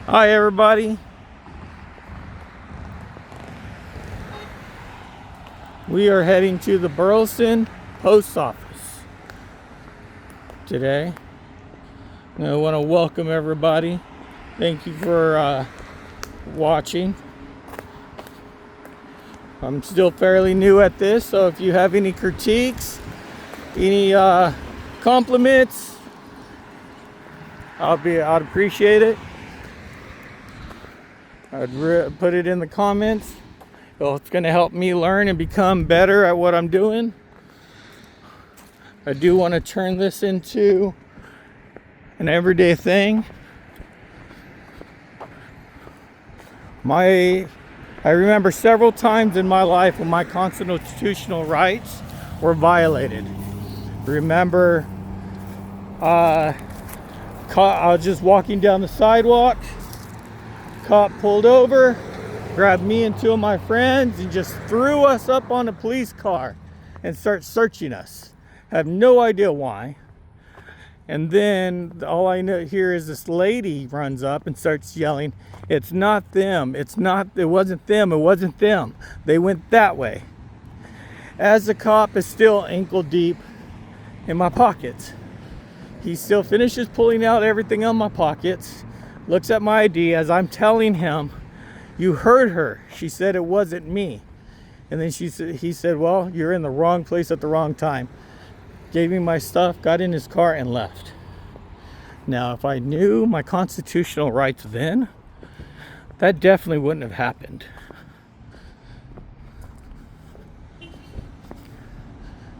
Hi everybody. We are heading to the Burleson post office today. I want to welcome everybody. Thank you for watching. I'm still fairly new at this, so if you have any critiques, any compliments, I'd appreciate it. I'd put it in the comments. Well, it's going to help me learn and become better at what I'm doing. I do want to turn this into an everyday thing. I remember several times in my life when my constitutional rights were violated. Remember, I was just walking down the sidewalk. Cop pulled over, grabbed me and two of my friends, and just threw us up on a police car and started searching us. I have no idea why. And then all I hear is this lady runs up and starts yelling, "It's not them, it wasn't them. They went that way." As the cop is still ankle deep in my pockets. He still finishes pulling out everything on my pockets, looks at my ID as I'm telling him, "You heard her. She said it wasn't me." And then he said, "Well, you're in the wrong place at the wrong time." Gave me my stuff, got in his car, and left. Now, if I knew my constitutional rights then, that definitely wouldn't have happened.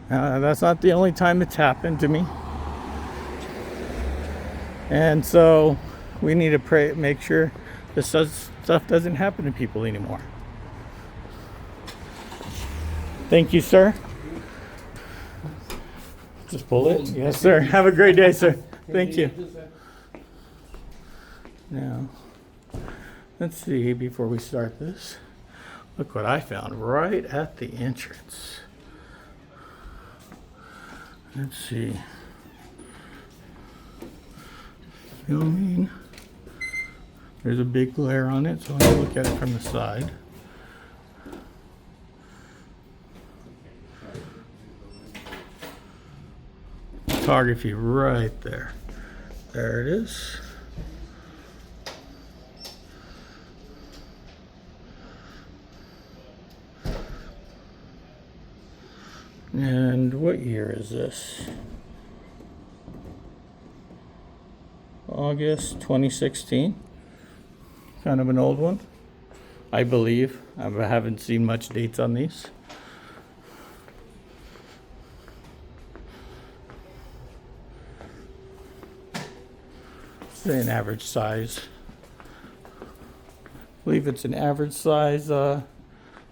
That's not the only time it's happened to me. And so we need to make sure this stuff doesn't happen to people anymore. Thank you, sir. Just pull it. Yes, sir. Have a great day, sir. Thank you. Now, let's see before we start this. Look what I found right at the entrance. Let's see. Filming. There's a big glare on it, so I'm going to look at it from the side. Photography right there. There it is. And what year is this? August 2016. Kind of an old one, I believe. I haven't seen much dates on these. It's an average size. I believe it's an average size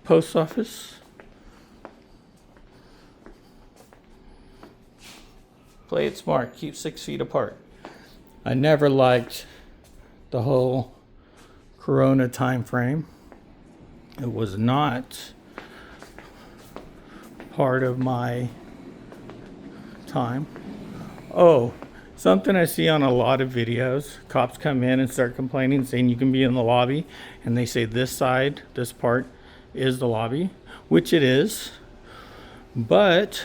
post office. Play it smart, keep 6 feet apart. I never liked the whole Corona time frame. It was not part of my time. Oh, something I see on a lot of videos. Cops come in and start complaining, saying you can be in the lobby, and they say this side, this part is the lobby, which it is. But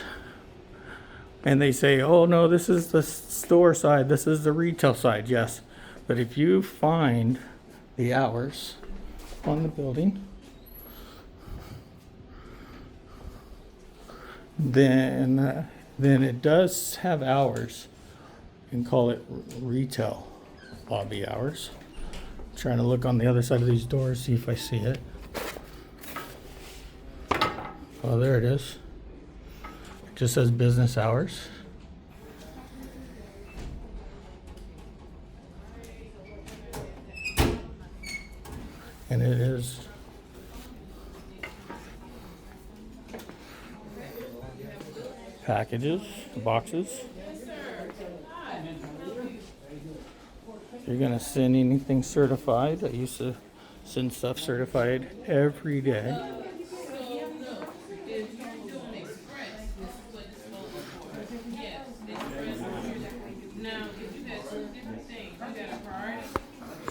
and they say, "Oh no, this is the store side, this is the retail side." Yes, but if you find the hours on the building, then it does have hours, and call it retail lobby hours. I'm trying to look on the other side of these doors, see if I see it. Oh, there it is. It just says business hours. And it is packages, boxes. If you're gonna send anything certified, I used to send stuff certified every day.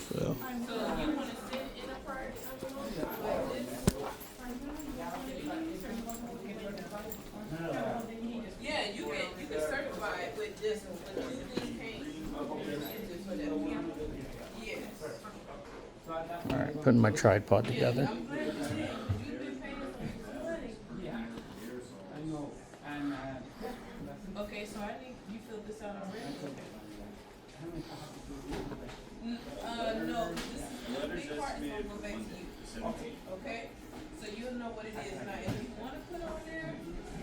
So All right, putting my tripod together. Okay, so I need you filled this out already. No, this is the big part is gonna go back to you. Okay, so you'll know what it is now. If you want to put on there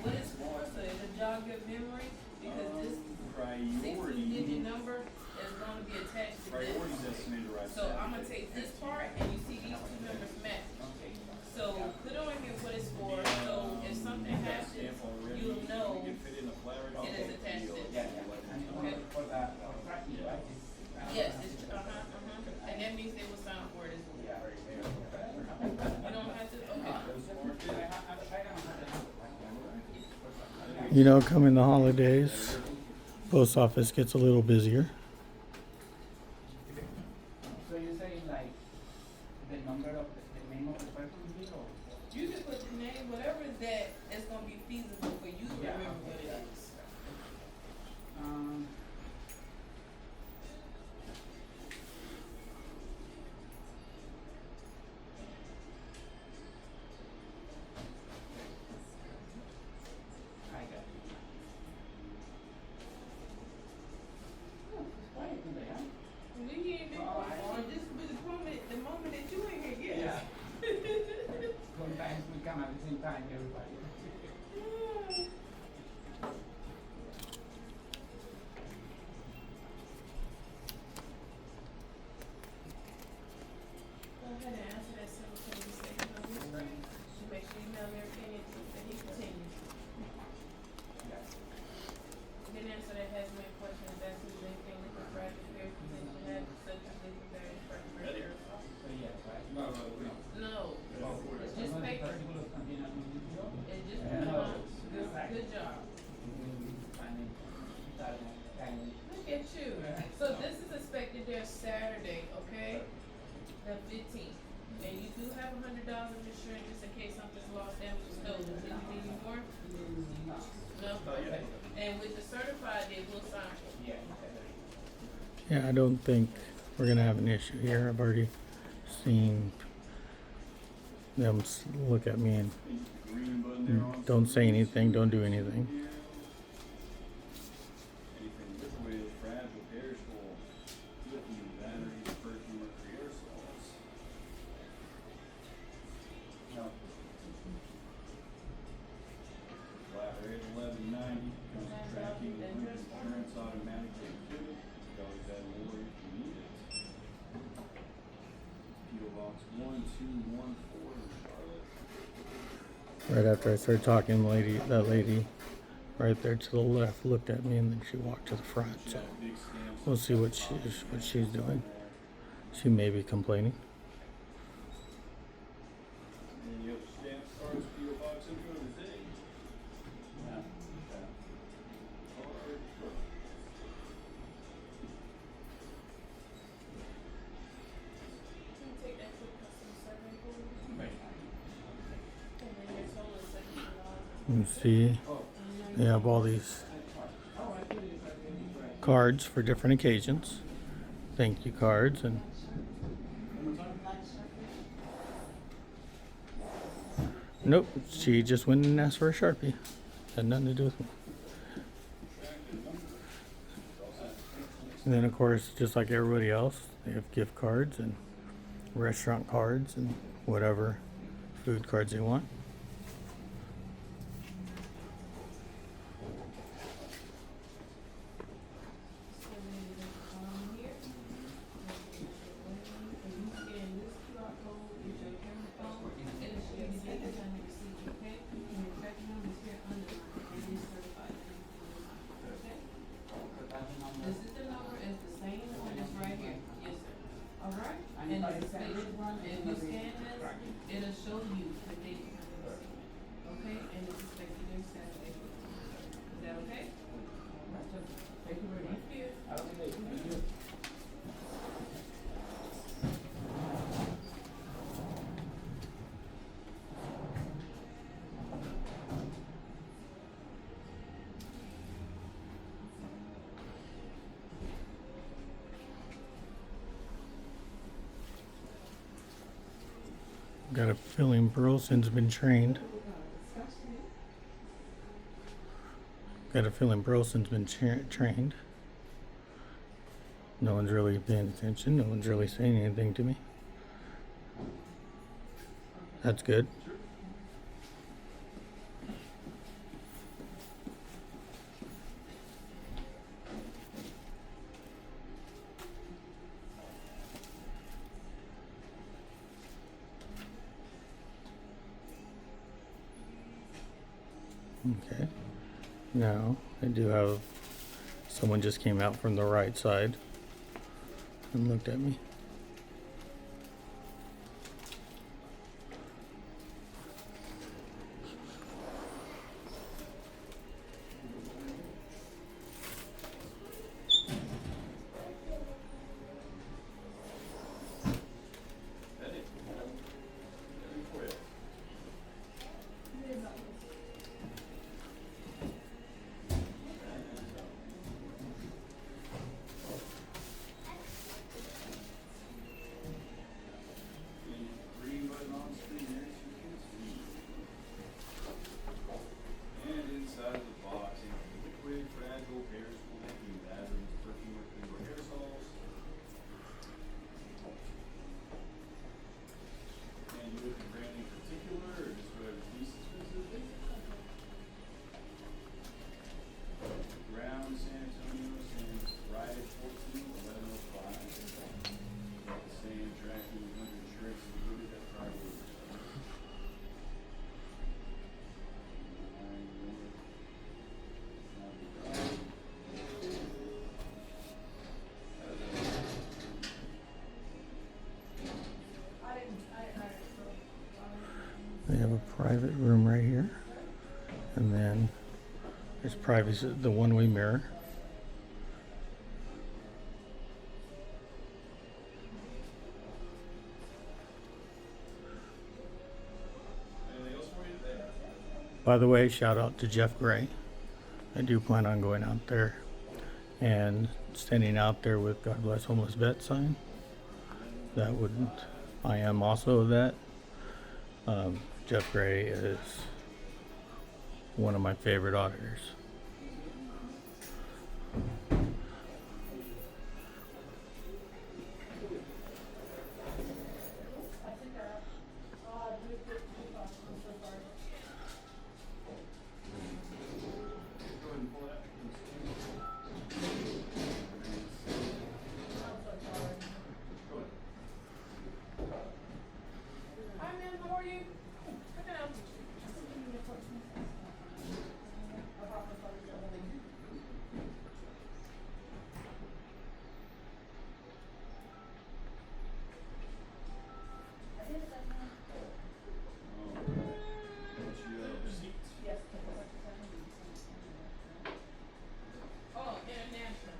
what it's for, so it'll jog your memory, because this 16-digit number is going to be attached to this. So I'm gonna take this part, and you see these two numbers match. So put on here what it's for. So if something happens, you'll know it is attached to this. Okay. Yes, it's and that means they will sign for it as well. You don't have to. Okay. You know, coming the holidays, post office gets a little busier. So you're saying like the number of the name of the person here, or? You can put the name, whatever that is going to be feasible for you to remember what it is. I got it. Oh, it's quiet today, huh? We ain't been quiet. Just with the moment that you ain't here, yes. Sometimes we come at the same time, everybody. Go ahead and answer that simple thing you say. You make sure you mail their opinion that he continues. Then answer that hazmat question. That's anything with the private fair potential have such as legal various pressure. So yes, right? No, it's just paper. It's just good job. Look at you. So this is expected there Saturday, okay? The 15th. And you do have $100 of insurance just in case something's lost, damaged, or stolen. Did you need any more? No? Okay. And with the certified, they will sign for it. Yeah, I don't think we're gonna have an issue here. I've already seen them look at me and don't say anything, don't do anything. Right after I started talking, that lady right there to the left looked at me and then she walked to the front. So we'll see what she's doing. She may be complaining. Take that to the customer survey board. And then your total is $17. You see, they have all these cards for different occasions. Thank you cards and nope, she just went and asked for a Sharpie. Had nothing to do with me. And then of course, just like everybody else, they have gift cards and restaurant cards and whatever food cards they want. So then you come here. And you scan this QR code with your camera phone. And it should be taken on your receipt, okay? And your tracking number is here under and it's certified. Okay? This is the number, it's the same one that's right here. Yes, sir. Alright? And it's stated, if you scan this, it'll show you the date behind the receipt. Okay? And it's expected there Saturday. Is that okay? Thank you very much. Thank you. Thank you. Got a feeling Burleson's been trained. Got a feeling Burleson's been trained. No one's really paying attention. No one's really saying anything to me. That's good. Okay. Now, I do have someone just came out from the right side and looked at me. They have a private room right here, and then there's privacy, the one-way mirror. By the way, shout out to Jeff Gray. I do plan on going out there and standing out there with God Bless Homeless Vet sign. That would, I am also that. Jeff Gray is one of my favorite auditors. Hi, ma'am, how are you? How can I help you? Oh, international.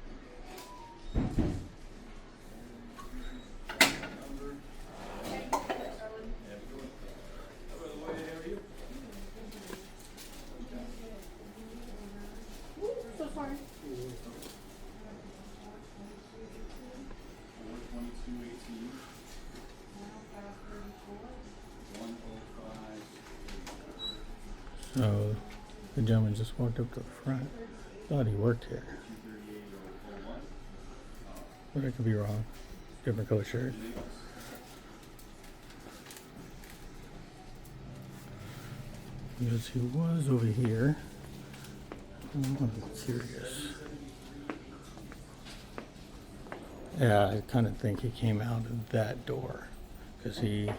So sorry. 42218 105 So the gentleman just walked up to the front. Thought he worked here, 238 but I could be wrong. Different color shirt. Because he was over here. I'm curious. Yeah, I kind of think he came out of that door because he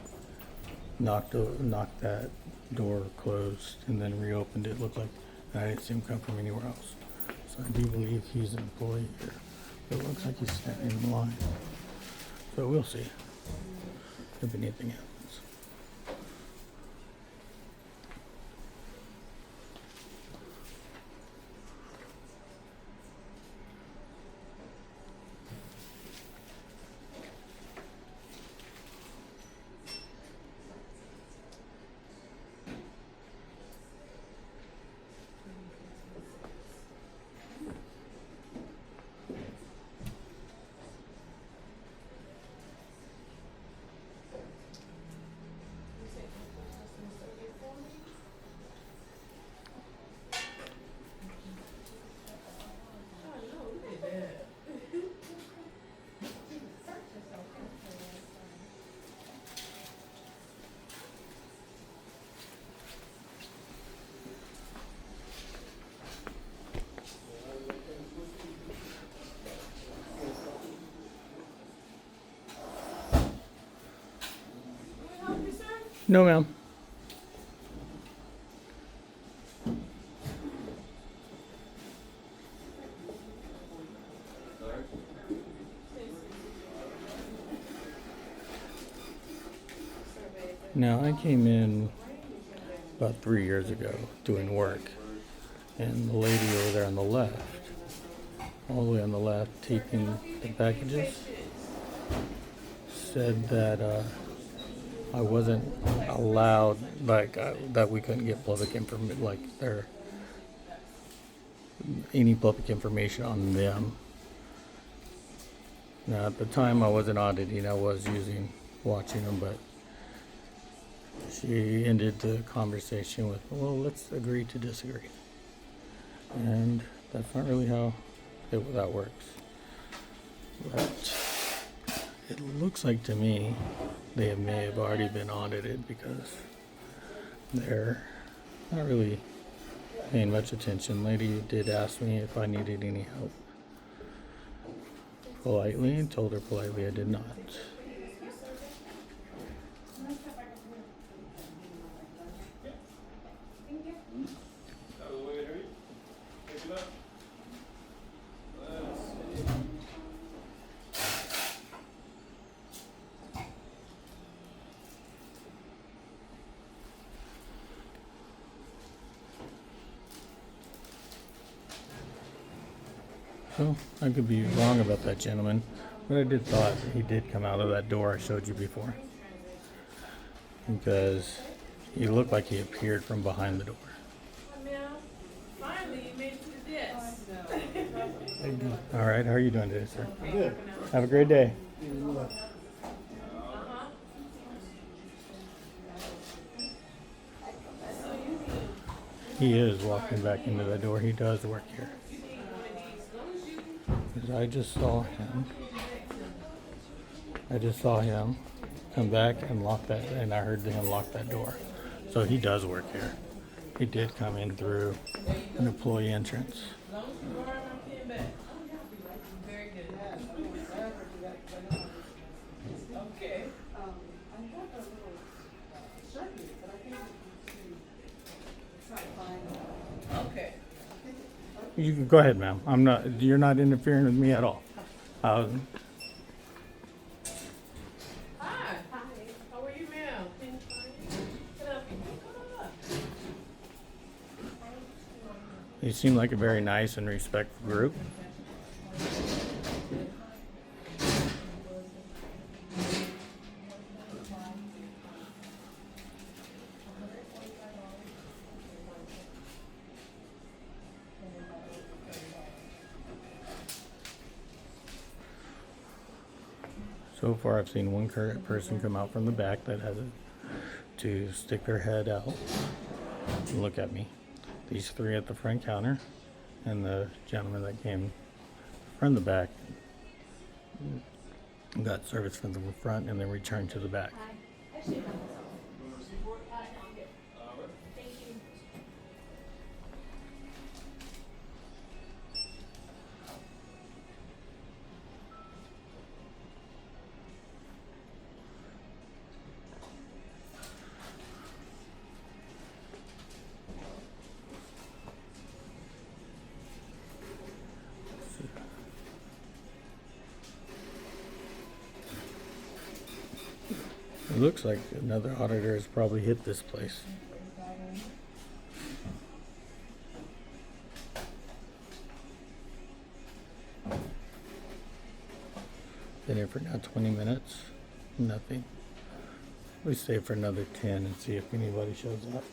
knocked that door closed and then reopened it. Looked like I didn't see him come from anywhere else. So I do believe he's an employee here. But it looks like he's standing in line. So we'll see if anything happens. No, ma'am. Now, I came in about 3 years ago doing work, and the lady over there on the left, all the way on the left, taking the packages, said that I wasn't allowed, that we couldn't get public information, any public information on them. Now, at the time, I wasn't auditing, I was watching them, but she ended the conversation with, well, let's agree to disagree. And that's not really how that works. But it looks like to me they may have already been audited because they're not really paying much attention. Lady did ask me if I needed any help. Politely, and told her politely I did not. So, I could be wrong about that gentleman, but I did thought he did come out of that door I showed you before. Because he looked like he appeared from behind the door. Finally, you made it to the desk. All right, how are you doing today, sir? Good. Have a great day. He is walking back into the door. He does work here. Because I just saw him come back and lock that, and I heard him lock that door. So he does work here. He did come in through an employee entrance. Very good. Okay. Okay. You can go ahead, ma'am. You're not interfering with me at all. Hi. How are you, ma'am? Can you find me? Can I help you? Come on up. You seem like a very nice and respectful group. So far, I've seen one person come out from the back that has to stick their head out and look at me. These three at the front counter, and the gentleman that came from the back got service from the front and then returned to the back. It looks like another auditor has probably hit this place. Been here for now 20 minutes. Nothing. We stay for another 10 and see if anybody shows up.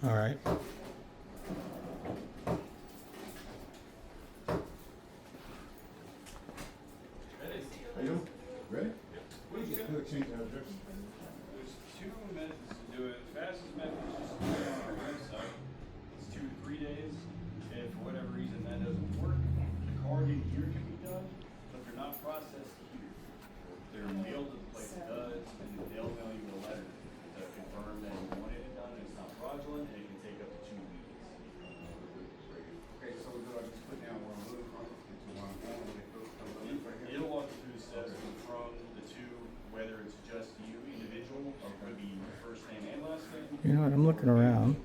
All right. Are you ready? Change our address. There's two methods to do it. Fastest method is just to do it on our website. It's 2 to 3 days. If for whatever reason that doesn't work, the card in here can be done, but they're not processed here. They're mailed to the place it does, and then they'll mail you a letter You know what? I'm looking around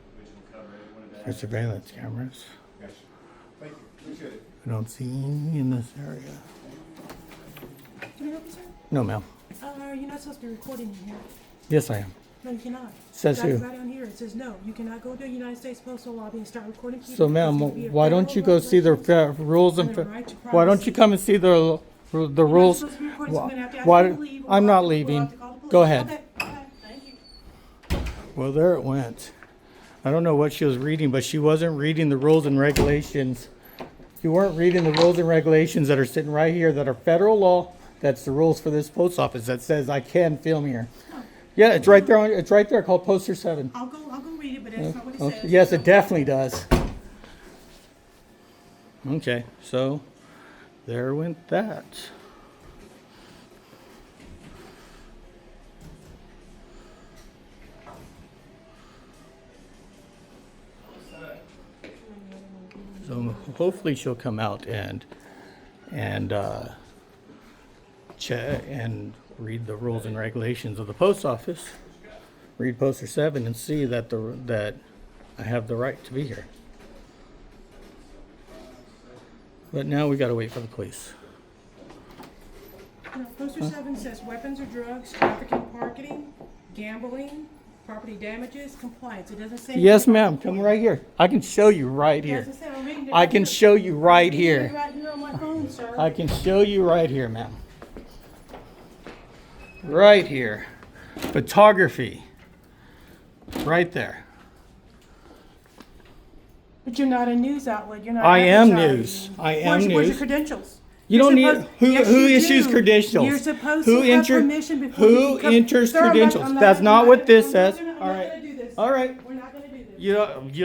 for surveillance cameras. Gotcha. Thank you. Appreciate it. I don't see any in this area. Can I help you, sir? No, ma'am. You're not supposed to be recording in here. Yes, I am. No, you cannot. Says Right- who? Right down here, it says no. You cannot go to the United States Postal Lobby and start recording people. So, because ma'am, it would be a why don't you federal go see the violation. rules and And a right to why don't you privacy. come and see the rules? supposed to be recording, so I'm gonna have to ask Why? you to leave, or I'm we'll not have to- we'll leaving. have to call the police. Go ahead. Okay, thank you. Well, there it went. I don't know what she was reading, but she wasn't reading the rules and regulations. You weren't reading the rules and regulations that are sitting right here that are federal law. That's the rules for this post office that says I can film here. Yeah, it's right there. It's right there called Poster 7. I'll go read it, but that's not what it Okay. says. Yes, it definitely does. Okay, so there went that. So hopefully she'll come out and check and read the rules and regulations of the post office. Read Poster 7 and see that that I have the right to be here. But now we gotta wait for the police. No, Poster 7 says weapons or drugs, trafficking, parking, gambling, property damages, compliance. It doesn't say. Yes, anything ma'am. about Come right here. I can show you right It here. doesn't say, I'm reading it I right can here. show you right I'm reading it here. right here on my phone, sir. I can show you right here, ma'am. Right here. Photography. Right there. But you're not a news outlet. You're not. I am advertising. news. I am Where's news. your credentials? You You're don't need supposed- who Yes, who you issues do. credentials? You're supposed who to have enter- permission before you who can come. enters Sir, I'm not- credentials? I'm That's not what this I'm says. I'm All not right. gonna do this. All right. We're not gonna do this. You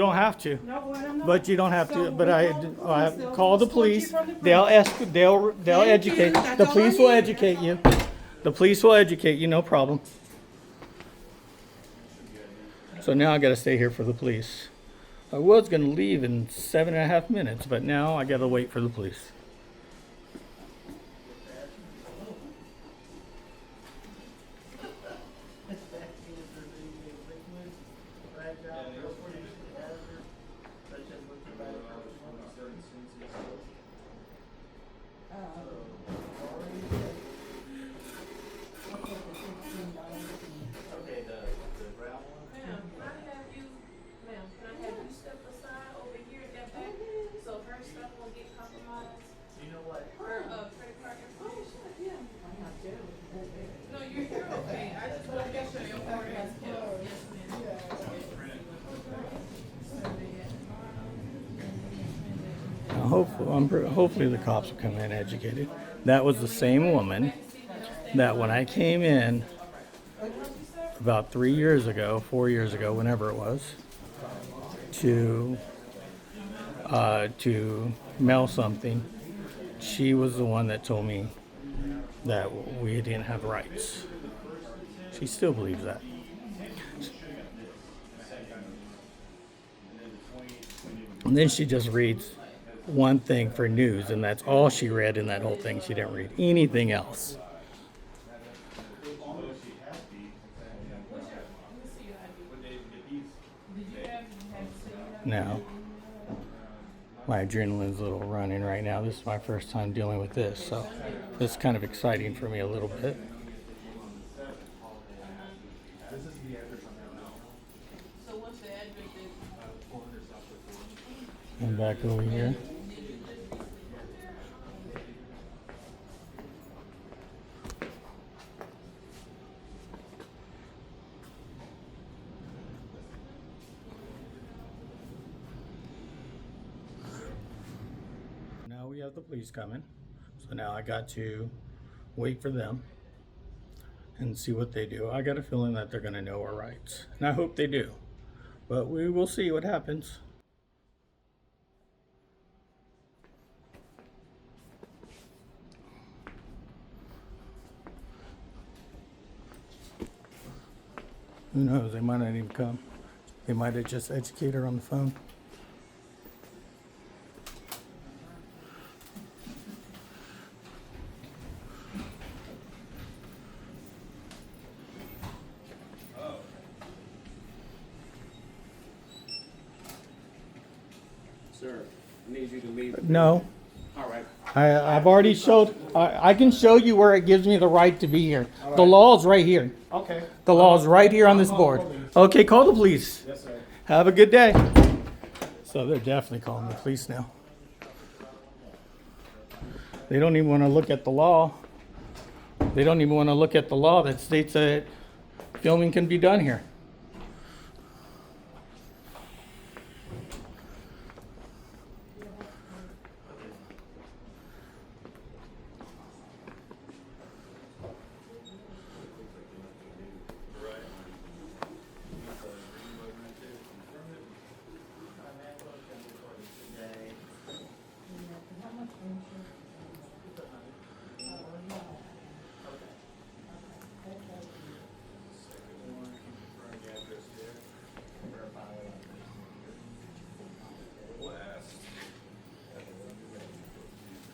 don't have to. No, I'm not. But you don't have to. So But we'll I call the police. They'll call the escort you police. from the They'll premises. ask. They'll Thank you. educate. That's The all police I will need. educate That's you. all I need. The police will educate you. No problem. So now I got to stay here for the police. I was going to leave in 7.5 minutes, but now I got to wait for the police. Ma'am, can I have you step aside over here at that back, so her stuff won't get compromised? You know what? Her, credit card information? No, you're okay, I just want to make sure your card has kept, yes, ma'am. Hopefully the cops will come in educated. That was the same woman that when I came in about 3 years ago, 4 years ago, whenever it was, to mail something, she was the one that told me that we didn't have rights. She still believes that. And then she just reads one thing for news, and that's all she read in that whole thing. She didn't read anything else. Now, my adrenaline's a little running right now. This is my first time dealing with this, so it's kind of exciting for me a little bit. So what's the address that? And back over here. Now we have the police coming. So now I got to wait for them and see what they do. I got a feeling that they're going to know our rights. And I hope they do. But we will see what happens. Who knows? They might not even come. They might have just educated her on the phone. Need you to leave. No. All right. I've already showed, I can show you where it gives me the right to be here. The law is right here. Okay. The law is right here on this board. Okay, call the police. Yes, sir. Have a good day. So they're definitely calling the police now. They don't even want to look at the law. They don't even want to look at the law that states that filming can be done here.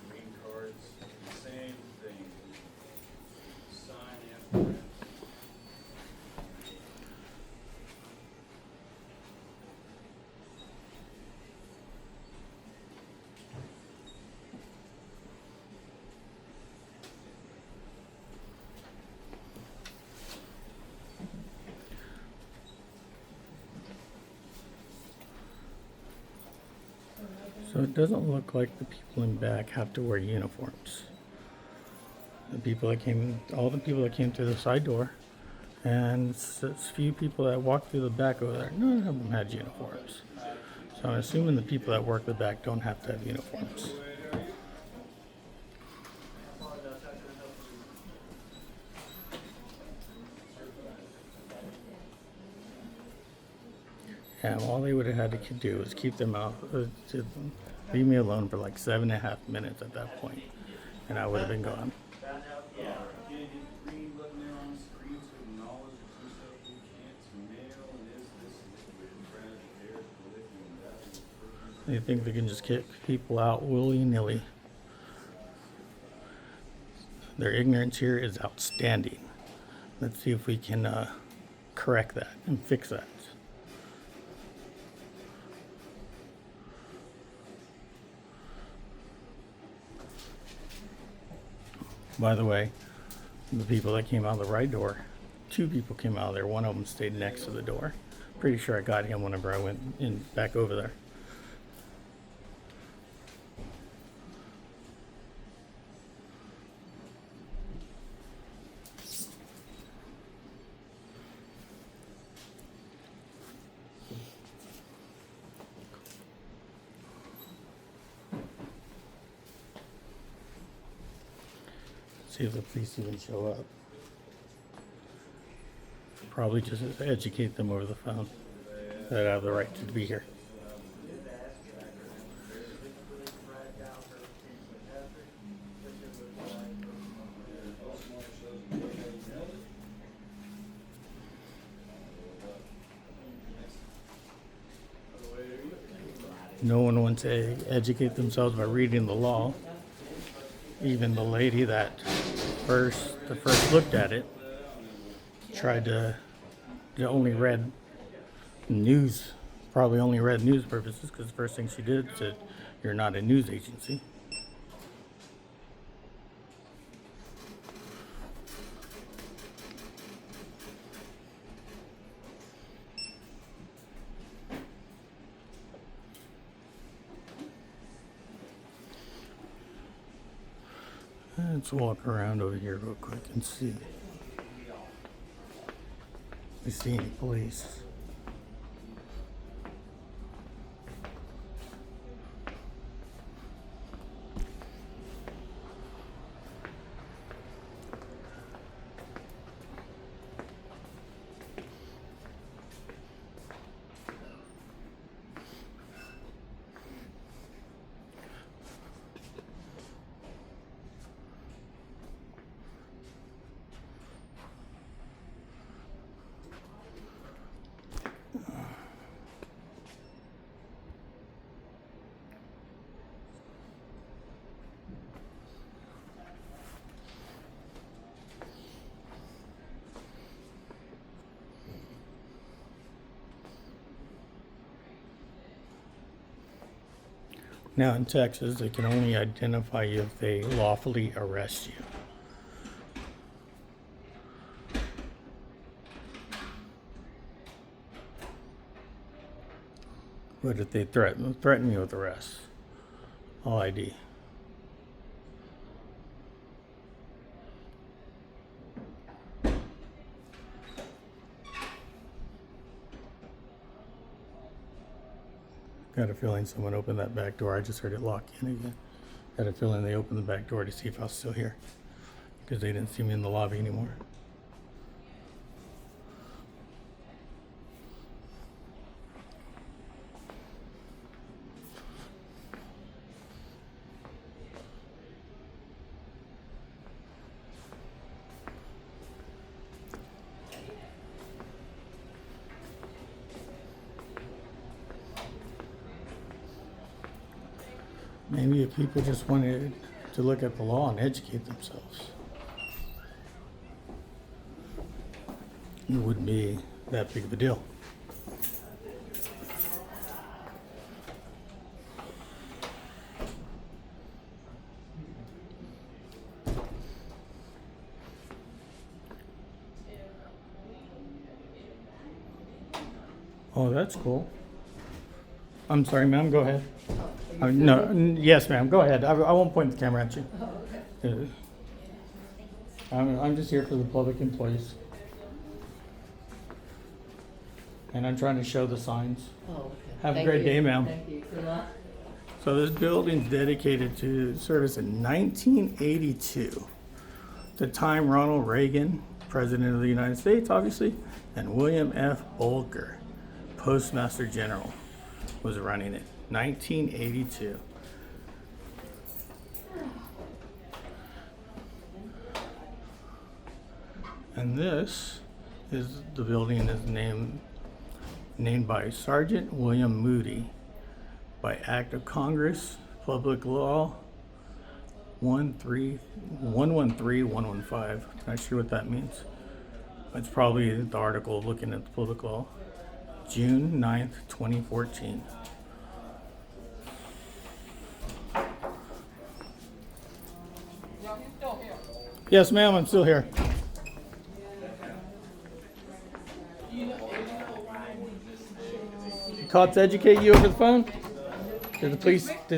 Green cards, same thing. Sign and print. So it doesn't look like the people in back have to wear uniforms. The people that came, all the people that came through the side door, and it's few people that walked through the back over there, none of them had uniforms. So I'm assuming the people that work the back don't have to have uniforms. Yeah, all they would have had to do was keep them out, to leave me alone for like 7.5 minutes at that point, and I would have been gone. Can't hit the green button there on the screen to acknowledge the two-step who can't mail this liquid trash air lithium battery. They think they can just kick people out willy-nilly. Their ignorance here is outstanding. Let's see if we can correct that and fix that. By the way, the people that came out of the right door, 2 people came out of there. One of them stayed next to the door. Pretty sure I got him whenever I went in back over there. See if the police even show up. Probably just educate them over the phone that I have the right to be here. No one wants to educate themselves by reading the law. Even the lady that first looked at it tried to only read news, probably only read news purposes, because the first thing she did said, "You're not a news agency." Let's walk around over here real quick and see if we see any police. Now in Texas, they can only identify you if they lawfully arrest you. But if they threaten you with arrest, all ID. Got a feeling someone opened that back door. I just heard it lock in again. Got a feeling they opened the back door to see if I was still here, because they didn't see me in the lobby anymore. Maybe if people just wanted to look at the law and educate themselves, it wouldn't be that big of a deal. Oh, that's cool. I'm sorry, ma'am, go ahead. No, yes, ma'am, go ahead. I won't point the camera at you. I'm just here for the public employees. And I'm trying to show the signs. Oh, okay. Have a Thank great you. day, ma'am. Thank you. Good luck. So this building's dedicated to service in 1982. The time Ronald Reagan, President of the United States, obviously, and William F. Bolger, Postmaster General, was running it. 1982. And this is the building is named by Sergeant William Moody by Act of Congress, Public Law 113-115. Not sure what that means. It's probably the article looking at the Public Law. June 9th, 2014. Yes, ma'am, I'm still here. Did cops educate you over the phone? Did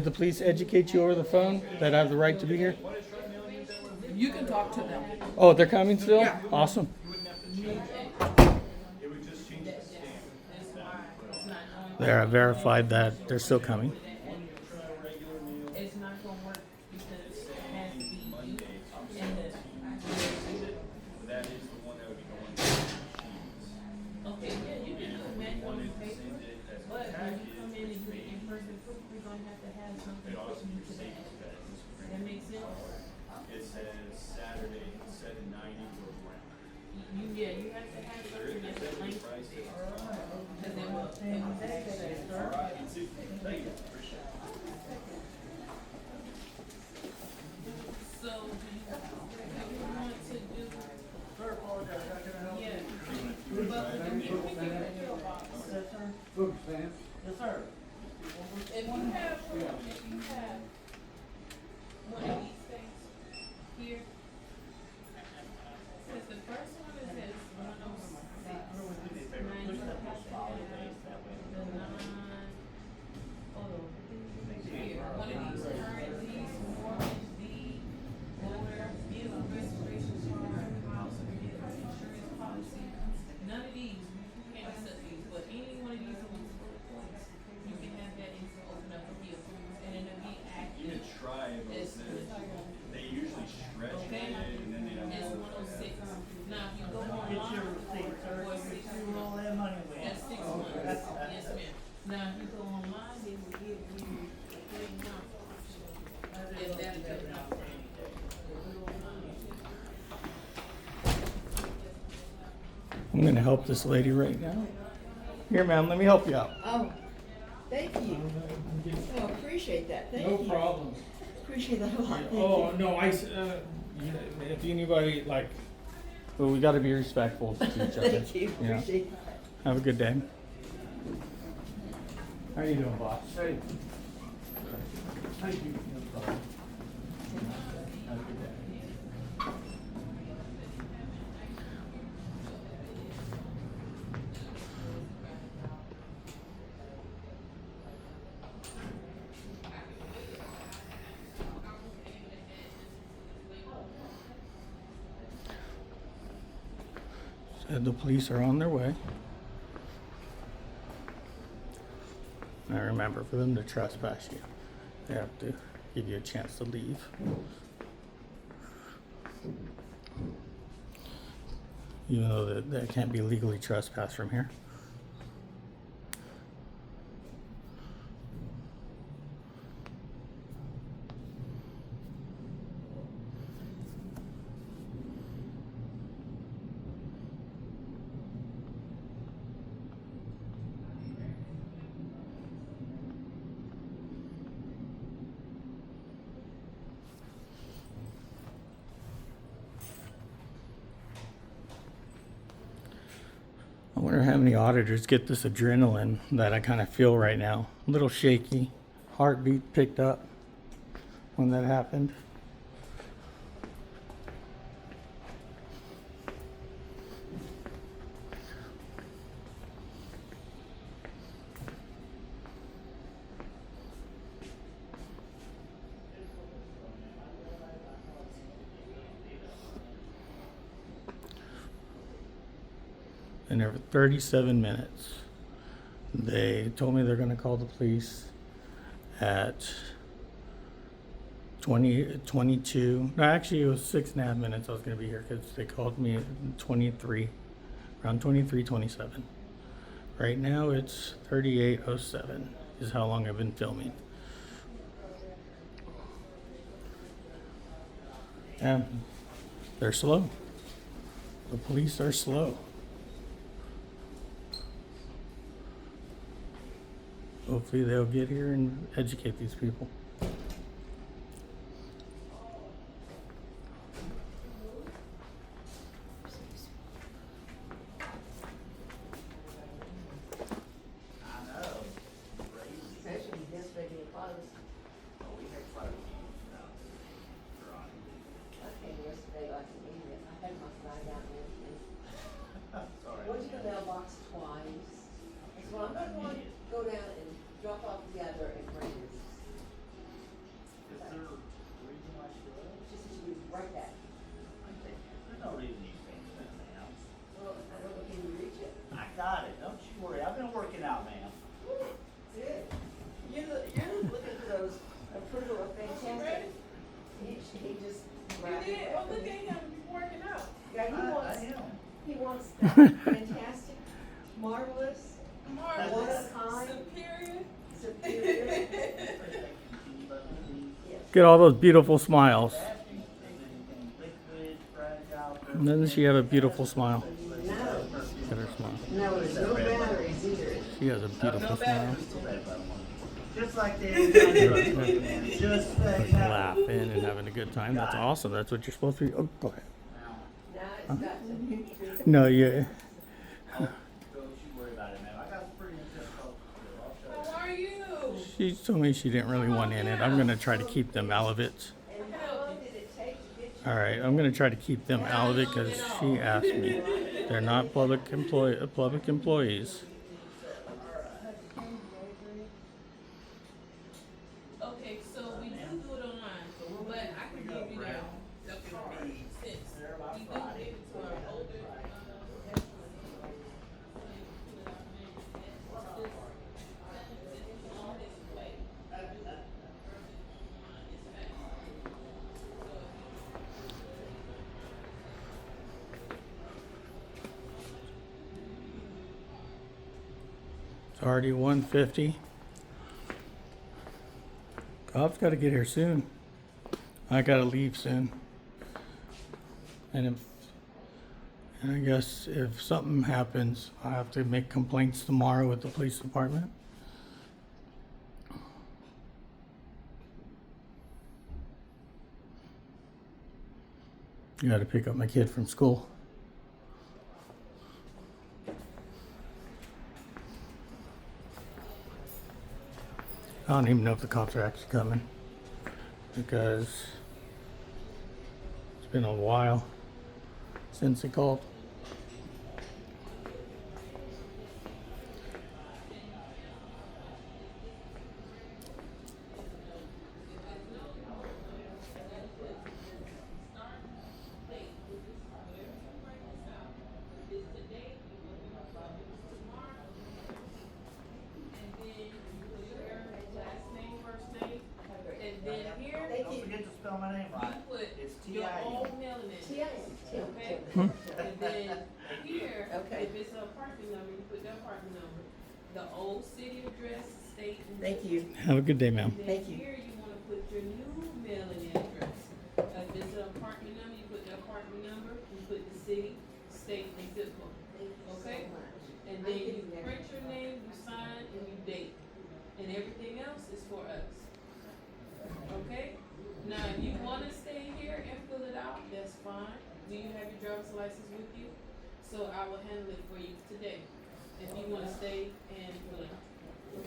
the police educate you over the phone that I have the right to be here? You can talk to them. Oh, they're coming still? Yeah. Awesome. There, I verified that they're still coming. It's not gonna work because it has to be you and the. That is the one that would be going to Okay, yeah, you can do it manual on paper, but when you come in and do it in person, we're gonna have to have something pushing you to that. That makes sense? It says Saturday, 790 for ground. You have to have something that's linked. Price is Cause they will, they will say that. thank you. Appreciate it. So, do you want to do? Yeah. But we can get your box. Yes, sir. If you have one of these things here, because the first one is this 106. Now you have to have the 9. Hold on. Here, one of these currencies, mortgage deed, lawyer, vehicle restoration charge, house or vehicle insurance policy. None of these, you can't accept these, but any one of these ones bullet points, you can have that and open up a vehicle, and then it'll be You active. can try, but It's they usually stretch it okay. and then they don't. It's 106. Now, if you go online, Get your receipt, sir. or 6 Threw all that money away. that's 6 months. Yes, ma'am. Now, if you go online, they will give you a 3-month option. And that's good enough. I'm going to help this lady right now. Here, ma'am, let me help you out. Oh, thank you. Oh, appreciate that. Thank you. problem. Appreciate that a lot. Thank Oh, you. no, if anybody, like, well, we got to be respectful to each other. Thank you. Yeah. Appreciate that. Have a good day. How you doing, boss? Hey. Thank you. No problem. Have a good day. Said the police are on their way. Now remember, for them to trespass you, they have to give you a chance to leave. Even though that can't be legally trespassed from here. I wonder how many auditors get this adrenaline that I kind of feel right now. A little shaky, heartbeat picked up when that happened. And there were 37 minutes. They told me they're going to call the police at 22. No, actually, it was 6.5 minutes I was going to be here because they called me at 23, around 23:27. Right now, it's 38:07 is how long I've been filming. And they're slow. The police are slow. Hopefully they'll get here and educate these people. Especially this regular clothes. I came yesterday like an idiot. I had my flag out and everything. Went to the mailbox twice. I said, well, I'm not going to go down and drop off the other and bring this. Is there a reason why she was? She said she would right back. There's no reason you can't do that, ma'am. Well, I don't know, can you reach it? I got it, don't you worry, I've been working out, ma'am. Good. You're looking for those approval of fantastic. He just. You did, well, look at him working out. Yeah, I am. he wants fantastic, marvelous, Marvelous, kind. superior. superior. Yes. Get all those beautiful smiles. Asking if there's anything liquid, fragile. And doesn't she have a beautiful smile? No, Look at her smile. no, there's no batteries either. She has a beautiful smile. Just like that. Just like that. Laughing and having a good time. That's awesome. That's what you're supposed to be. Oh, go ahead. Now it's got to. No, yeah. Don't you worry about it, ma'am. I got pretty intense folks to do. I'll show you. How are you? She told me she didn't really want in it. I'm going to try to keep them out of it. And how long did it take to get you? All right, I'm going to try to keep them out of it because she asked me. They're not public employees. Okay, so we do it online, but I can give you the card since we do give it to our older. It's already 1:50. Cops got to get here soon. I got to leave soon. And I guess if something happens, I have to make complaints tomorrow with the police department. You got to pick up my kid from school. I don't even know if the cops are actually coming. because it's been a while since he called. And then here, Don't forget to spell my name right. you put It's your T-I-M. old mailing address. T-I-M. Okay? And then here, Okay. if it's an apartment number, you put the apartment number, the old city address, state, and Thank zip you. code. Have a good day, ma'am. And then Thank you. here, you wanna put your new mailing address. If it's an apartment number, you put the apartment number, you put the city, state, and zip code. Thank you so Okay. much. And I'm then you getting there. print your name, you sign, and you date. And everything else is for us. Okay? Now, if you wanna stay here and fill it out, that's fine. Do you have your driver's license with you? So I will handle it for you today, if you wanna stay and fill it out.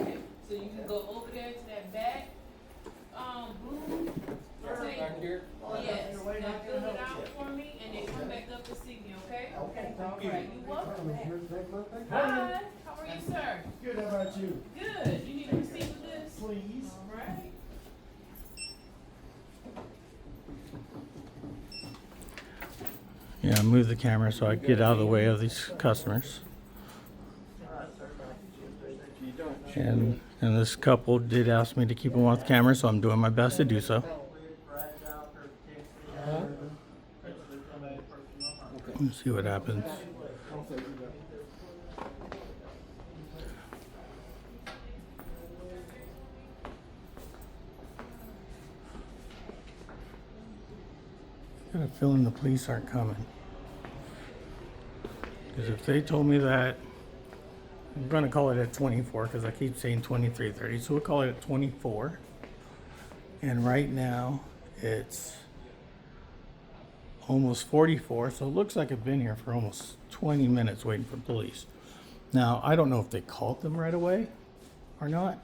Okay? So you can go over there to that back, blue table. Yes, now fill it out for me and then come back up and see me, okay? Okay, thank you. Alright, you welcome. Hi, how are you, sir? Good, how about you? Good, you need a receipt with this? Please. Alright. Yeah, move the camera so I can get out of the way of these customers. And this couple did ask me to keep them off the camera, so I'm doing my best to do so. Let's see what happens. I got a feeling the police aren't coming. Because if they told me that, I'm going to call it at 24 because I keep saying 23:30. So we'll call it at 24. And right now it's almost 44. So it looks like I've been here for almost 20 minutes waiting for police. Now, I don't know if they called them right away or not.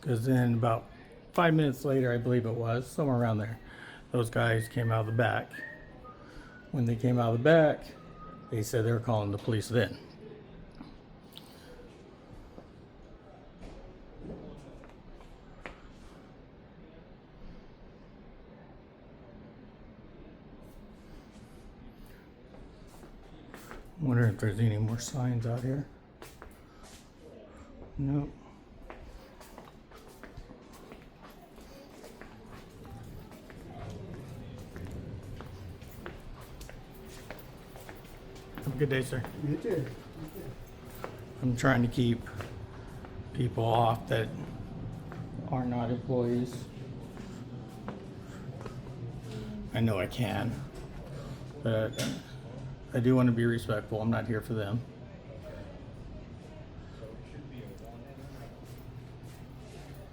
Because then about 5 minutes later, I believe it was, somewhere around there, those guys came out of the back. When they came out of the back, they said they were calling the police then. Wonder if there's any more signs out here. Nope. Have a good day, sir. You too. I'm trying to keep people off that are not employees. I know I can, but I do want to be respectful. I'm not here for them.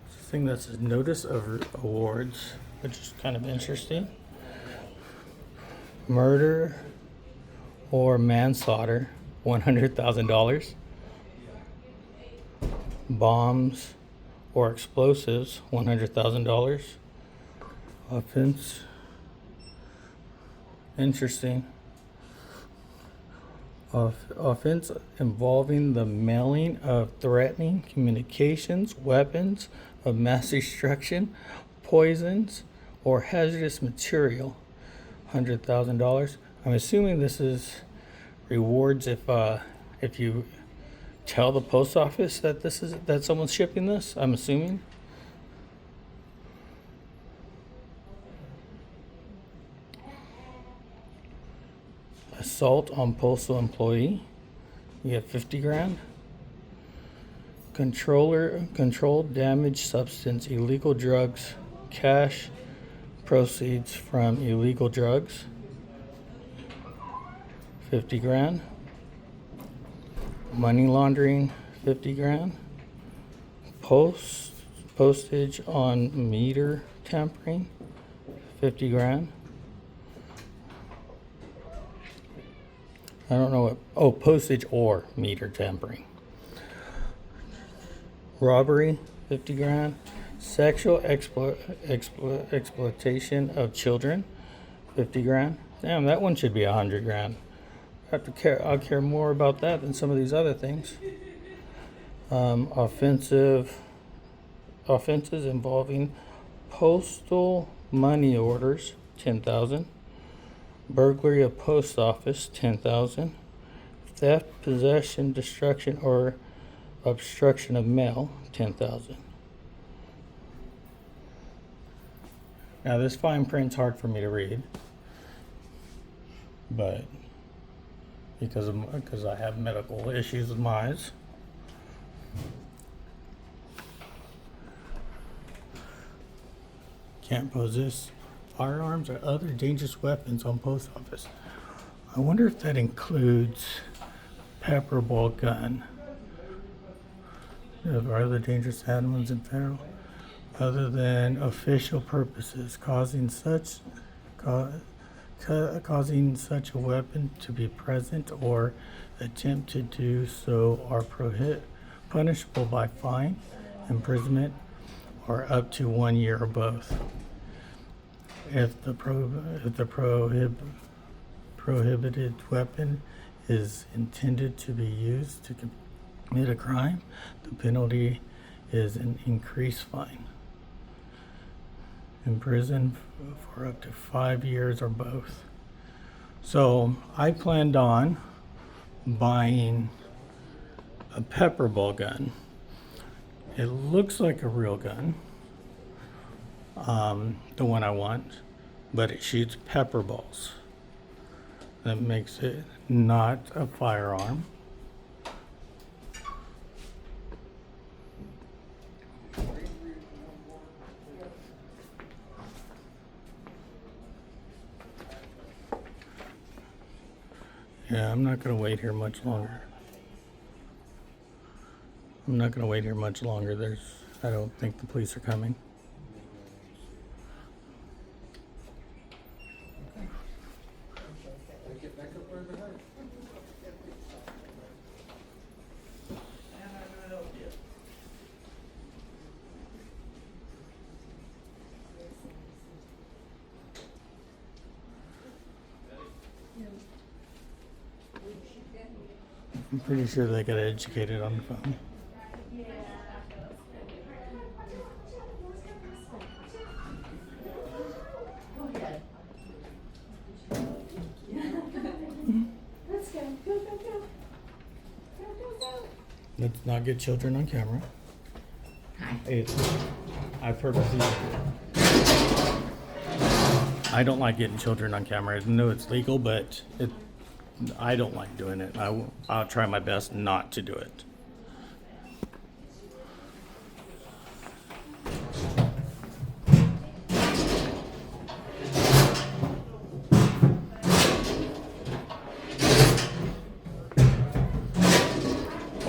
This thing that says notice of awards, which is kind of interesting. Murder or manslaughter, $100,000. Bombs or explosives, $100,000. Offense. Interesting. Offense involving the mailing of threatening communications, weapons of mass destruction, poisons, or hazardous material, $100,000. I'm assuming this is rewards if you tell the post office that someone's shipping this. I'm assuming. Assault on postal employee, you get 50 grand. Controlled damage substance, illegal drugs, cash proceeds from illegal drugs, 50 grand. Money laundering, 50 grand. Postage on meter tampering, 50 grand. I don't know what, postage or meter tampering. Robbery, 50 grand. Sexual exploitation of children, 50 grand. Damn, that one should be 100 grand. I'll care more about that than some of these other things. Offenses involving postal money orders, 10,000. Burglary of post office, 10,000. Theft, possession, destruction, or obstruction of mail, 10,000. Now this fine print's hard for me to read, but because I have medical issues with my eyes. Can't possess firearms or other dangerous weapons on post office. I wonder if that includes pepper ball gun or other dangerous animals in federal, other than official purposes, causing such a weapon to be present or attempt to do so are punishable by fine, imprisonment, or up to 1 year or both. If the prohibited weapon is intended to be used to commit a crime, the penalty is an increased fine, imprisoned for up to 5 years or both. So I planned on buying a pepper ball gun. It looks like a real gun, the one I want, but it shoots pepper balls. That makes it not a firearm. Yeah, I'm not going to wait here much longer. I don't think the police are coming. I'm pretty sure they got educated on the phone. Let's go. Go, go, go. Go, go, go. Let's not get children on camera. I don't like getting children on camera. I know it's legal, but I don't like doing it. I'll try my best not to do it.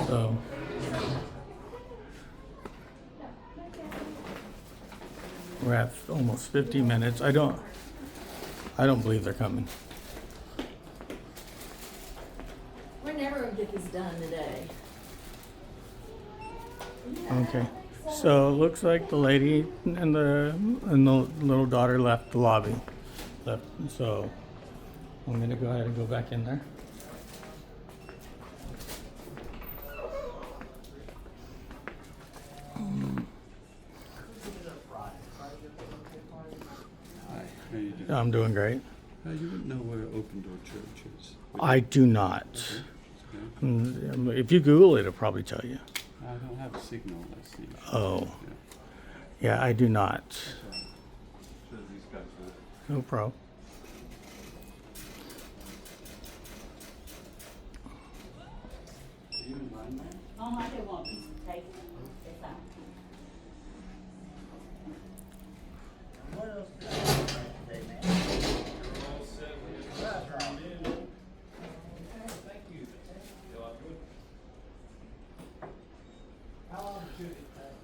So we're at almost 50 minutes. I don't believe they're coming. We're never gonna get this done today. Okay. So it looks like the lady and the little daughter left the lobby. So I'm gonna go ahead and go back in there. How you doing? I'm doing great. You wouldn't know what an open door church is. I do not. Okay. If you Google it, it'll probably tell you. I don't have a signal, I see. Oh. Yeah, I do not. No problem. Oh, I do want to take it. It's out. What else did you bring today, man? How long should it take?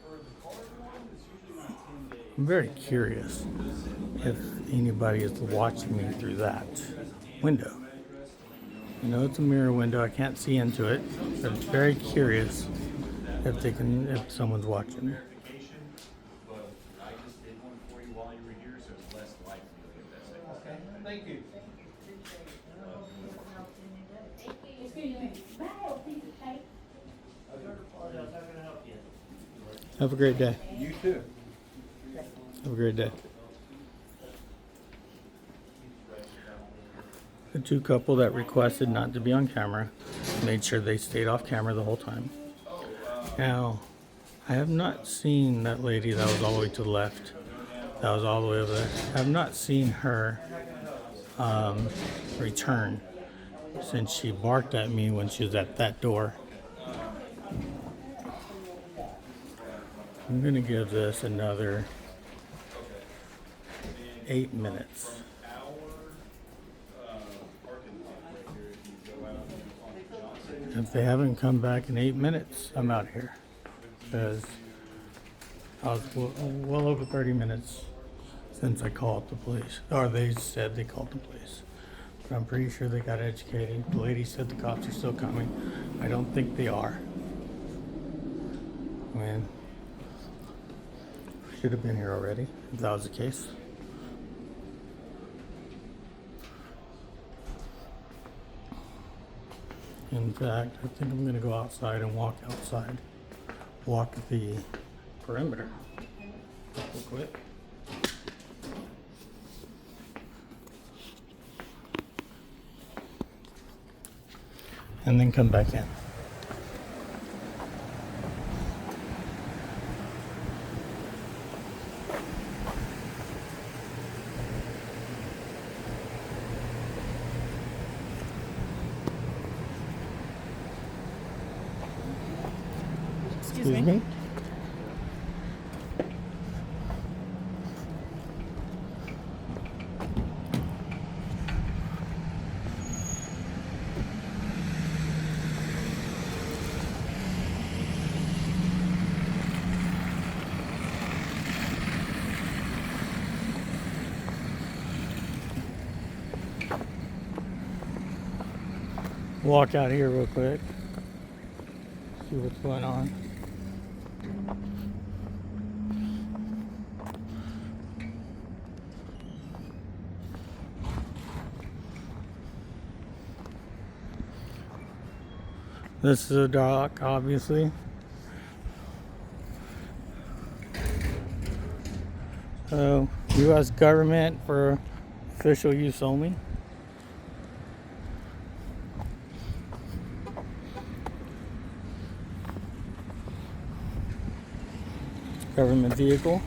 For the card one, it's usually not 10 days. I'm very curious if anybody is watching me through that window. You know, it's a mirror window. I can't see into it, but I'm very curious if someone's watching me. Thank you. Excuse me, may I have a piece of cake? I do apologize, how can I help you? Have a great day. You too. Have a great day. The two couple that requested not to be on camera made sure they stayed off camera the whole time. Now, I have not seen that lady that was all the way to the left. That was all the way over there. I have not seen her return since she barked at me when she was at that door. I'm gonna give this another 8 minutes. If they haven't come back in 8 minutes, I'm out here. Because I was well over 30 minutes since I called the police. Or they said they called the police. But I'm pretty sure they got educated. The lady said the cops are still coming. I don't think they are. I mean, should have been here already, if that was the case. In fact, I think I'm gonna go outside and walk outside. Walk the perimeter real quick. And then come back in. Excuse me. Walk out here real quick. See what's going on. This is a dock, obviously. So, U.S. government for official use only. Government vehicle.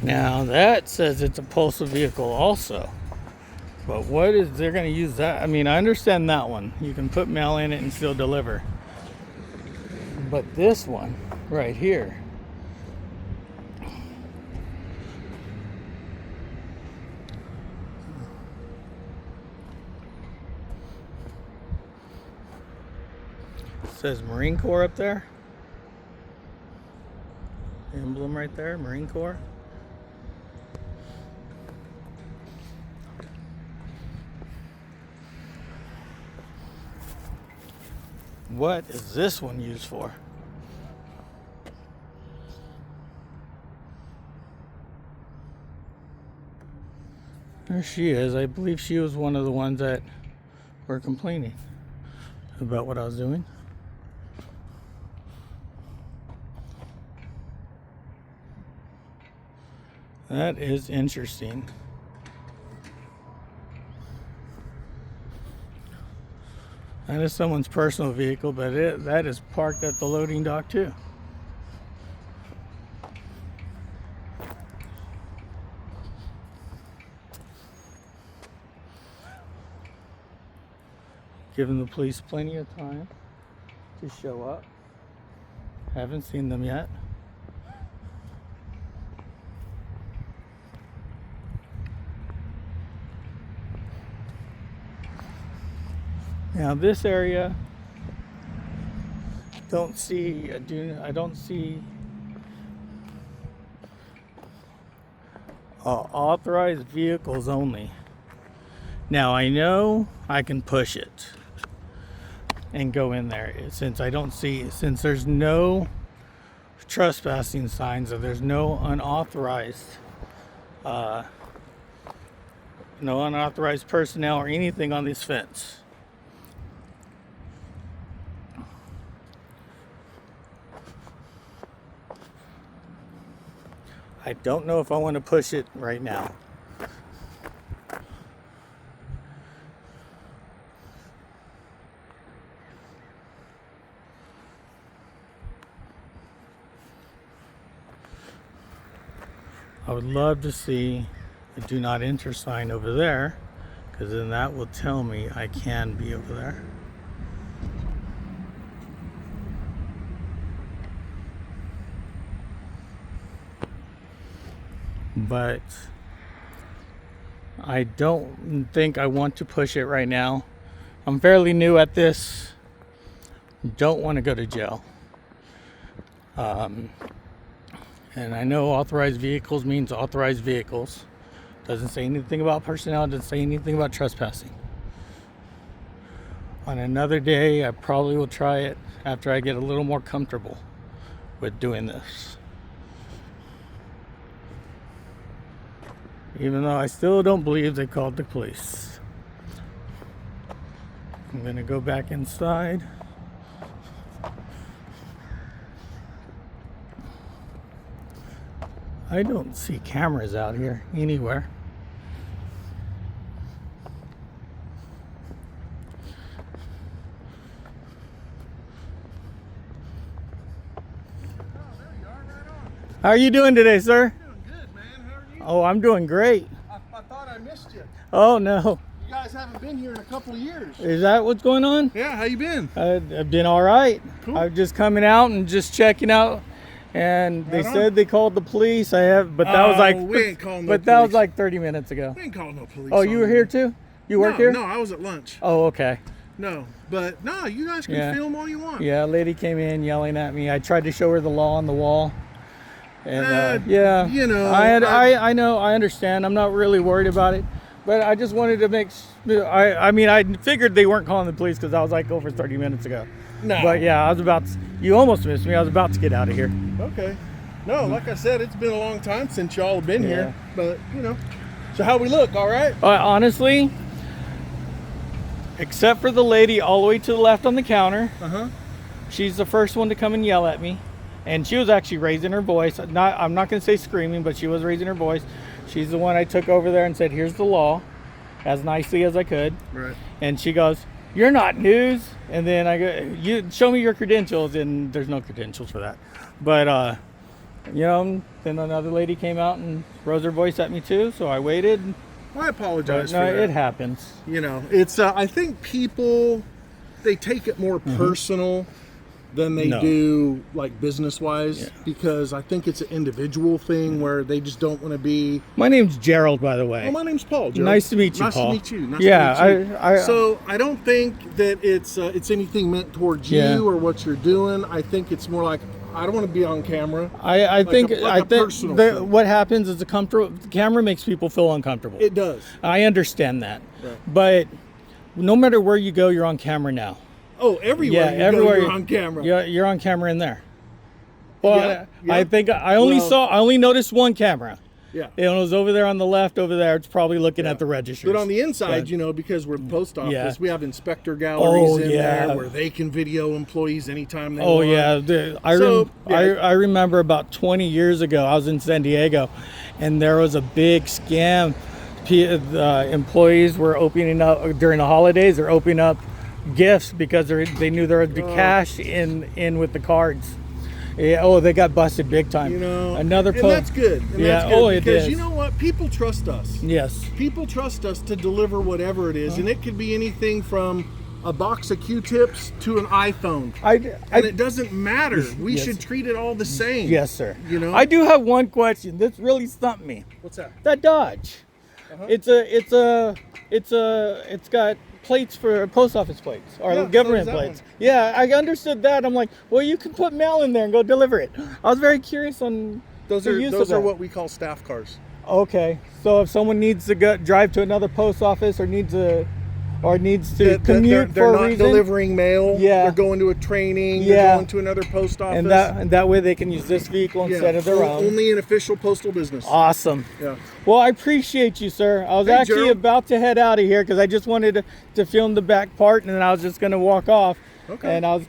Now that says it's a postal vehicle also. But what is they're going to use that? I mean, I understand that one. You can put mail in it and still deliver. But this one right here. It says Marine Corps up there. Emblem right there, Marine Corps. What is this one used for? There she is. I believe she was one of the ones that were complaining about what I was doing. That is interesting. That is someone's personal vehicle, but that is parked at the loading dock too. Giving the police plenty of time to show up. Haven't seen them yet. Now this area, I don't see Authorized vehicles only. Now I know I can push it and go in there since there's no trespassing signs, or there's no unauthorized personnel or anything on this fence. I don't know if I want to push it right now. I would love to see a do not enter sign over there, because then that will tell me I can be over there. But I don't think I want to push it right now. I'm fairly new at this. Don't want to go to jail. And I know authorized vehicles means authorized vehicles. Doesn't say anything about personnel, doesn't say anything about trespassing. On another day, I probably will try it after I get a little more comfortable with doing this. Even though I still don't believe they called the police. I'm gonna go back inside. I don't see cameras out here anywhere. How are you doing today, sir? Doing good, man. How are you? Oh, I'm doing great. I thought I missed you. Oh no. You guys haven't been here in a couple of years. Is that what's going on? Yeah, how you been? I've been all right. Cool. I'm just coming out and just checking out, and they Right on. said they called the police. But that was Oh, like, we ain't calling no but that was police. like 30 minutes ago. We ain't calling no police. Oh, you on were here too? You work no, here? No, I was at lunch. Oh, okay. No, but no, you guys can Yeah. film all you want. Yeah, a lady came in yelling at me. I tried to show her the law on the wall. And you know, I know, I understand. I'm not really worried about it, but I just wanted to I figured they weren't calling the police because I was like over 30 minutes ago. No. But yeah, you almost missed me. I was about to get out of here. Okay. No, like I said, it's been a long time since y'all have been Yeah. here. But, you know. So how we look, all right? Honestly, except for the lady all the way to the left on the counter, she's the first one to come and yell at me. And she was actually raising her voice. I'm not going to say screaming, but she was raising her voice. She's the one I took over there and said, here's the law, as nicely as I could. Right. And she goes, you're not news. And then I go, you show me your credentials. And there's no credentials for that. But, you know, then another lady came out and rose her voice at me too. So I waited. I apologize But for no, that. it happens. You know, it's, I think people, they take it more personal than they No. do like business wise, Yeah. because I think it's an individual thing where they just don't want to be. My name's Gerald, by the way. Oh, my name's Paul. Gerald. Nice to meet you, nice Paul. to meet you. Nice Yeah, to meet you. I So I don't think that it's anything meant towards Yeah. you or what you're doing. I think it's more like I don't want to be on camera. I think a personal thing. what happens is the camera makes people feel uncomfortable. It does. I understand that, Right. but no matter where you go, you're on camera now. Oh, everywhere you everywhere go, you're on camera. You're on camera in there. Well, Yeah, I yeah. think I only noticed one camera. Yeah. It was over there on the left. Over there, it's probably looking Yeah. at the registers. But on the inside, But- you know, because we're the post office, Yeah. we have inspector galleries in yeah. there where they can video employees anytime they Oh want. yeah, yeah. I remember about 20 years ago, I was in San Diego, and there was a big scam. Employees were opening up during the holidays. They're opening up gifts because they knew there would be cash in with the cards. Yeah. Oh, they got busted big time. You know, another and that's good. And Yeah, that's good oh, it because is. you know what? People trust us. Yes. People trust us to deliver whatever it is, and it could be anything from a box of Q-tips to an iPhone. And it doesn't matter. We Yes. shout treat it all the same. Yes, sir. You know. I do have one question. This really stumped me. What's that? That Dodge. It's got plates for post office plates or Yeah, government so does that plates. Yeah, I understood that. I'm like, well, you can put mail in there and go deliver it. I was very curious on Those the use of are that. what we call staff cars. Okay, so if someone needs to drive to another post office or needs to commute they're for a not reason, delivering mail. Yeah. They're going to a training. Yeah. They're going to another post office. and that way they can use this vehicle Yeah. instead of their own. Only an official postal business. Awesome. Yeah. Well, I appreciate you, sir. I was Hey, actually Gerald. about to head out of here because I just wanted to film the back part, and then I was just going to walk off. Okay. And I was,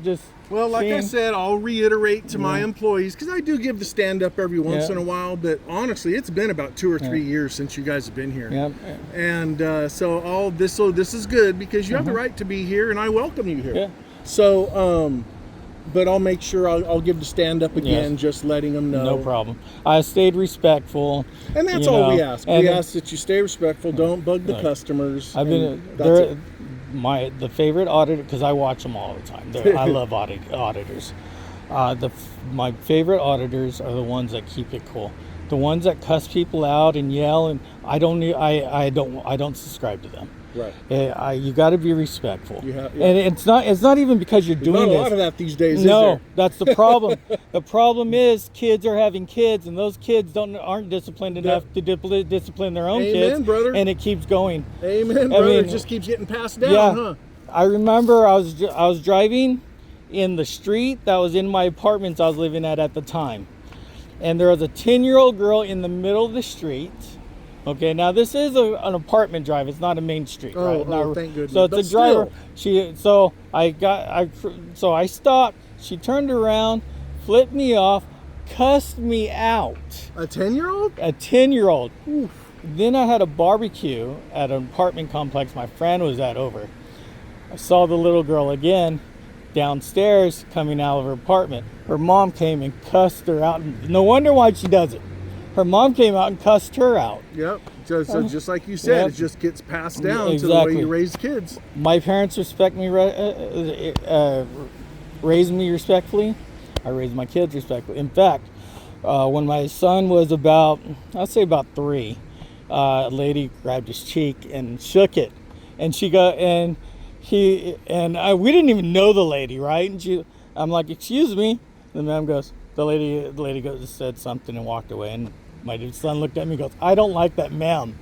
just. Well, like I seeing- said, I'll reiterate to my employees, because I do give the stand up every once Yeah. in a while, but honestly, it's been about 2 or 3 years since you guys have been here. Yeah. And so this is good because you have the right to be here, and I welcome you here. Yeah. So, but I'll make sure I'll give the stand up again, Yes. just letting them know. No problem. I stayed respectful. And that's you all we know, ask. and We ask that you stay respectful, don't bug the Right. customers. I've and been that's it. the favorite auditor, because I watch them all the time. I love auditors. My favorite auditors are the ones that keep it cool. The ones that cuss people out and yell, and I don't subscribe to them. Right. You got to be respectful. Yeah. And it's not even because you're Not doing a this. lot of that these days, No, is that's the problem. The problem is kids are having kids, and those kids aren't disciplined enough to discipline their own Amen, kids, brother. and it keeps going. there? Amen, brother. It just keeps getting passed down, Yeah. huh? I remember I was driving in the street that was in my apartments I was living at the time, and there was a 10-year-old girl in the middle of the street. Okay, now this is an apartment drive. It's not a main street, Oh, right? oh, Now, thank goodness. So it's But a driver. still. I stopped. She turned around, flipped me off, cussed me out. A 10-year-old? A 10-year-old. Then I had a barbecue at an apartment complex my friend was at over. I saw the little girl again downstairs coming out of her apartment. Her mom came and cussed her out. No wonder why she does it. Her mom came out and cussed her out. Yep. So just like you said, Yep. it just gets passed down to the way Exactly. you raise kids. My parents raised me respectfully. I raised my kids respectfully. In fact, when my son was about 3, a lady grabbed his cheek and shook it, and we didn't even know the lady, right? And I'm like, "Excuse me." The ma'am goes, the lady goes, said something and walked away, and my son looked at me and goes, "I don't like that ma'am."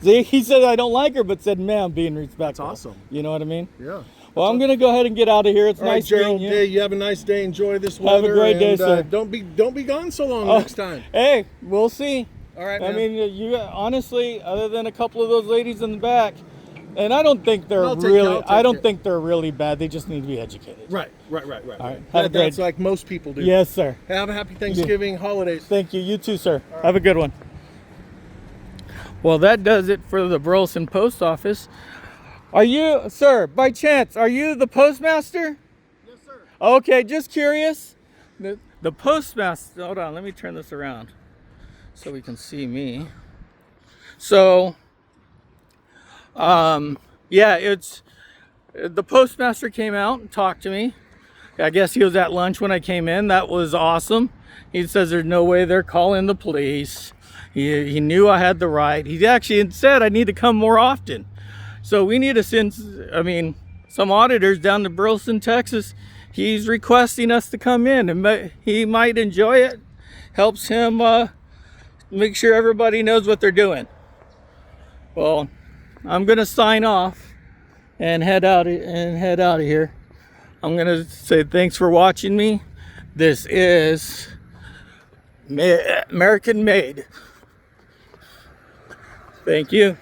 See, he said I don't like her, but said ma'am, being respectful. That's awesome. You know what I mean? Yeah. Well, I'm gonna go ahead and get out of here. It's All right, nice Gerald. meeting you. Yeah, you have a nice day. Enjoy this Have weather. a great day, and, sir. Don't be gone so long Oh, next time. Hey, we'll see. All right, I man. mean, you honestly, other than a couple of those ladies in the back, and I don't think they're I'll take really. it. I don't think they're really bad. They just need to be educated. Right. All right. Have a That's great- like most people do. Yes, sir. Have a happy Thanksgiving, holidays. Thank you. You too, sir. Have a good one. Well, that does it for the Burleson Post Office. Are you, sir, by chance, are you the postmaster? Yes, sir. Okay, just curious. The postmaster, hold on, let me turn this around so we can see me. So, it's the postmaster came out and talked to me. I guess he was at lunch when I came in. That was awesome. He says there's no way they're calling the police. He knew I had the right. He actually said I need to come more often. So we need to send, some auditors down to Burleson, Texas. He's requesting us to come in, and he might enjoy it. Helps him make sure everybody knows what they're doing. Well, I'm gonna sign off and head out of here. I'm gonna say thanks for watching me. This is American Made. Thank you.